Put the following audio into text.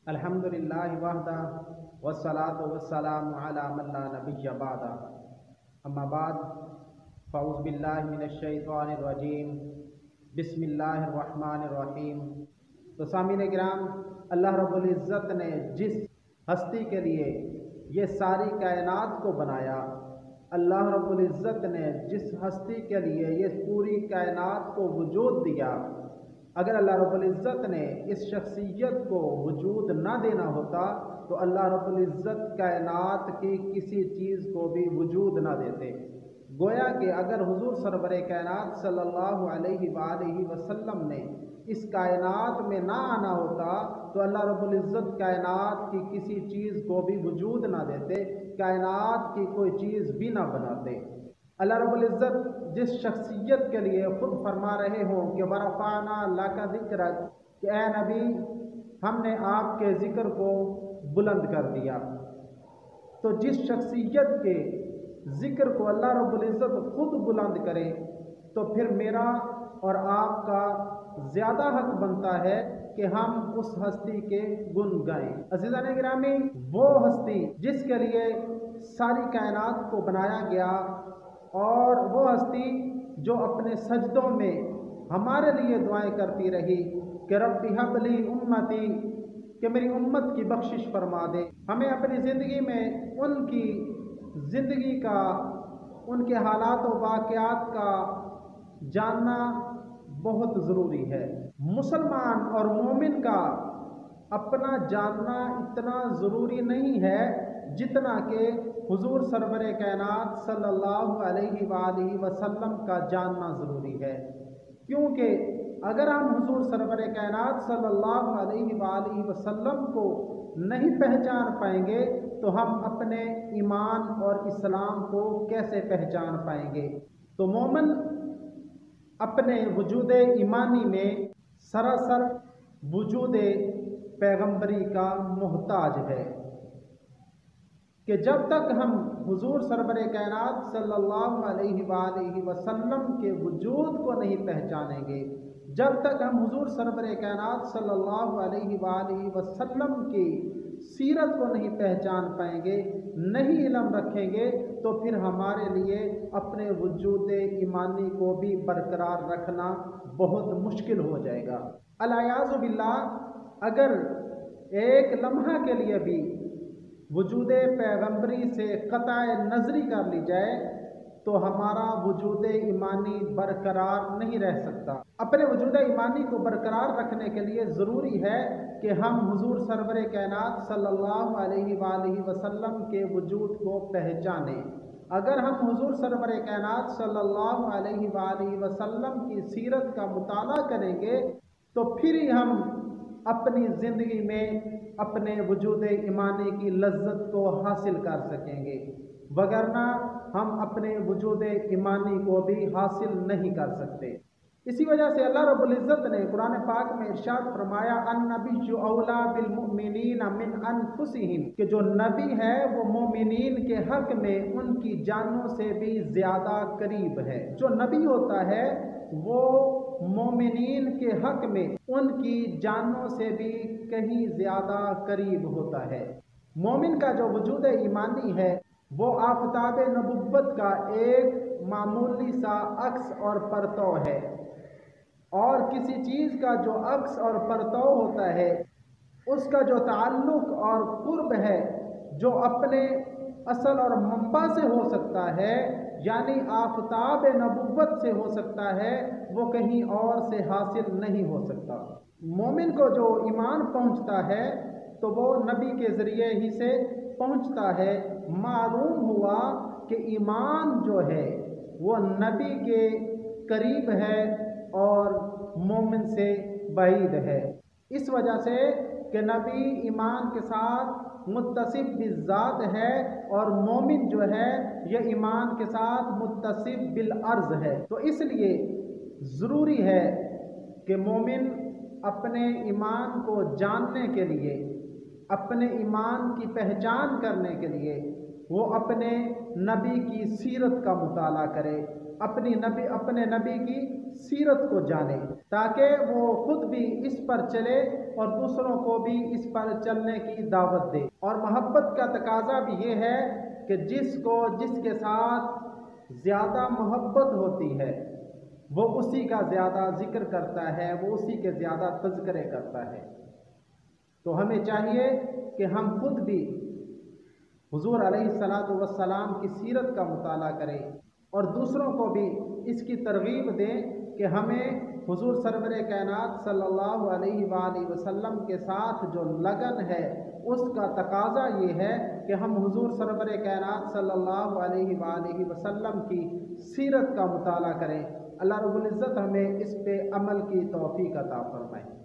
الحمدللہ وحدہ والصلاة والسلام علی من لا نبی بعدہ اما بعد فاعوذ باللہ من الشیطان الرجیم بسم اللہ الرحمن الرحیم۔ تو سامعین کرام، اللہ رب العزت نے جس ہستی کے لیے یہ ساری کائنات کو بنایا، اللہ رب العزت نے جس ہستی کے لیے یہ پوری کائنات کو وجود دیا، اگر اللہ رب العزت نے اس شخصیت کو وجود نہ دینا ہوتا تو اللہ رب العزت کائنات کی کسی چیز کو بھی وجود نہ دیتے۔ گویا کہ اگر حضور سرور کائنات صلی اللہ علیہ وآلہ وسلم نے اس کائنات میں نہ آنا ہوتا تو اللہ رب العزت کائنات کی کسی چیز کو بھی وجود نہ دیتے، کائنات کی کوئی چیز بھی نہ بناتے۔ اللہ رب العزت جس شخصیت کے لیے خود فرما رہے ہوں کہ وَرَفَعْنَا لَكَ ذِكْرَكَ، کہ اے نبی ہم نے آپ کے ذکر کو بلند کر دیا، تو جس شخصیت کے ذکر کو اللہ رب العزت خود بلند کرے تو پھر میرا اور آپ کا زیادہ حق بنتا ہے کہ ہم اس ہستی کے گن گائیں۔ عزیزان گرامی، وہ ہستی جس کے لیے ساری کائنات کو بنایا گیا، اور وہ ہستی جو اپنے سجدوں میں ہمارے لیے دعائیں کرتی رہی کہ رب ہب لی امتی، کہ میری امت کی بخشش فرما دے۔ ہمیں اپنی زندگی میں ان کی زندگی کا، ان کے حالات و واقعات کا جاننا بہت ضروری ہے۔ مسلمان اور مومن کا اپنا جاننا اتنا ضروری نہیں ہے جتنا کہ حضور سرور کائنات صلی اللہ علیہ وآلہ وسلم کا جاننا ضروری ہے، کیونکہ اگر ہم حضور سرور کائنات صلی اللہ علیہ وآلہ وسلم کو نہیں پہچان پائیں گے تو ہم اپنے ایمان اور اسلام کو کیسے پہچان پائیں گے؟ تو مومن اپنے وجود ایمانی میں سراسر وجود پیغمبری کا محتاج ہے، کہ جب تک ہم حضور سرور کائنات صلی اللہ علیہ وآلہ وسلم کے وجود کو نہیں پہچانیں گے، جب تک ہم حضور سرور کائنات صلی اللہ علیہ وآلہ وسلم کی سیرت کو نہیں پہچان پائیں گے، نہیں علم رکھیں گے، تو پھر ہمارے لیے اپنے وجود ایمانی کو بھی برقرار رکھنا بہت مشکل ہو جائے گا۔ العیاذ باللہ، اگر ایک لمحہ کے لیے بھی وجود پیغمبری سے قطع نظری کر لی جائے تو ہمارا وجود ایمانی برقرار نہیں رہ سکتا۔ اپنے وجود ایمانی کو برقرار رکھنے کے لیے ضروری ہے کہ ہم حضور سرور کائنات صلی اللہ علیہ وآلہ وسلم کے وجود کو پہچانیں۔ اگر ہم حضور سرور کائنات صلی اللہ علیہ وآلہ وسلم کی سیرت کا مطالعہ کریں گے تو پھر ہی ہم اپنی زندگی میں اپنے وجود ایمانی کی لذت کو حاصل کر سکیں گے، وگرنہ ہم اپنے وجود ایمانی کو بھی حاصل نہیں کر سکتے۔ اسی وجہ سے اللہ رب العزت نے قرآن پاک میں ارشاد فرمایا النبی اولیٰ بالمؤمنین من انفسہم، کہ جو نبی ہے وہ مومنین کے حق میں ان کی جانوں سے بھی زیادہ قریب ہے۔ جو نبی ہوتا ہے وہ مومنین کے حق میں ان کی جانوں سے بھی کہیں زیادہ قریب ہوتا ہے۔ مومن کا جو وجود ایمانی ہے وہ آفتاب نبوت کا ایک معمولی سا عکس اور پرتو ہے، اور کسی چیز کا جو عکس اور پرتو ہوتا ہے اس کا جو تعلق اور قرب ہے جو اپنے اصل اور منبع سے ہو سکتا ہے، یعنی آفتاب نبوت سے ہو سکتا ہے، وہ کہیں اور سے حاصل نہیں ہو سکتا۔ مومن کو جو ایمان پہنچتا ہے تو وہ نبی کے ذریعے ہی سے پہنچتا ہے۔ معلوم ہوا کہ ایمان جو ہے وہ نبی کے قریب ہے اور مومن سے بعید ہے، اس وجہ سے کہ نبی ایمان کے ساتھ متصف بالذات ہے اور مومن جو ہے یہ ایمان کے ساتھ متصف بالعرض ہے۔ تو اس لیے ضروری ہے کہ مومن اپنے ایمان کو جاننے کے لیے، اپنے ایمان کی پہچان کرنے کے لیے وہ اپنے نبی کی سیرت کا مطالعہ کرے، اپنے نبی کی سیرت کو جانے، تاکہ وہ خود بھی اس پر چلے اور دوسروں کو بھی اس پر چلنے کی دعوت دے۔ اور محبت کا تقاضا بھی یہ ہے کہ جس کے ساتھ زیادہ محبت ہوتی ہے وہ اسی کا زیادہ ذکر کرتا ہے، وہ اسی کے زیادہ تذکرے کرتا ہے۔ تو ہمیں چاہیے کہ ہم خود بھی حضور علیہ السلام کی سیرت کا مطالعہ کریں اور دوسروں کو بھی اس کی ترغیب دیں کہ ہمیں حضور سرور کائنات صلی اللہ علیہ وآلہ وسلم کے ساتھ جو لگن ہے اس کا تقاضا یہ ہے کہ ہم حضور سرور کائنات صلی اللہ علیہ وآلہ وسلم کی سیرت کا مطالعہ کریں۔ اللہ رب العزت ہمیں اس پہ عمل کی توفیق عطا فرمائے۔